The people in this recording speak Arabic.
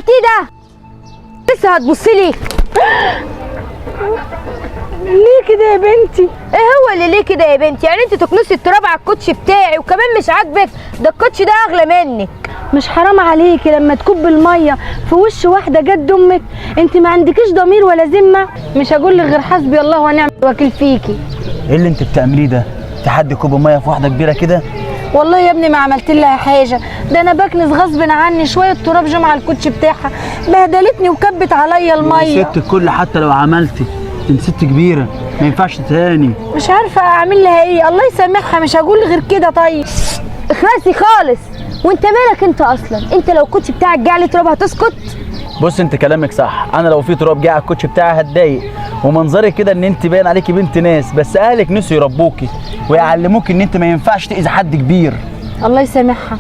عملتيه ده؟ لسه هتبصي لي؟ ليه كده يا بنتي؟ ايه هو اللي ليه كده يا بنتي؟ يعني انت تكنسي التراب على الكوتش بتاعي وكمان مش عاجبك؟ ده الكوتش ده اغلى منك. مش حرام عليكي لما تكب الميه في وش واحده جد امك؟ انت ما عندكيش ضمير ولا ذمه؟ مش هقول لك غير حسبي الله ونعم الوكيل فيكي. ايه اللي انت بتعمليه ده؟ تحدي كوب ميه في واحده كبيره كده؟ والله يا ابني ما عملت لها حاجه، ده انا بكنس غصب عني شويه تراب جم على الكوتش بتاعها، بهدلتني وكبت عليا الميه. ست الكل حتى لو عملتي، انت ست كبيره ما ينفعش تاني. مش عارفه اعمل لها ايه، الله يسامحها، مش هقول غير كده. طيب اخلصي خالص. وانت مالك انت اصلا؟ انت لو الكوتش بتاعك جه عليه تراب هتسكت؟ بص انت كلامك صح، انا لو في تراب جه على الكوتش بتاعي هتضايق، ومنظرك كده ان انت باين عليكي بنت ناس، بس اهلك نسوا يربوكي ويعلموك ان انت ما ينفعش تاذي حد كبير. الله يسامحها.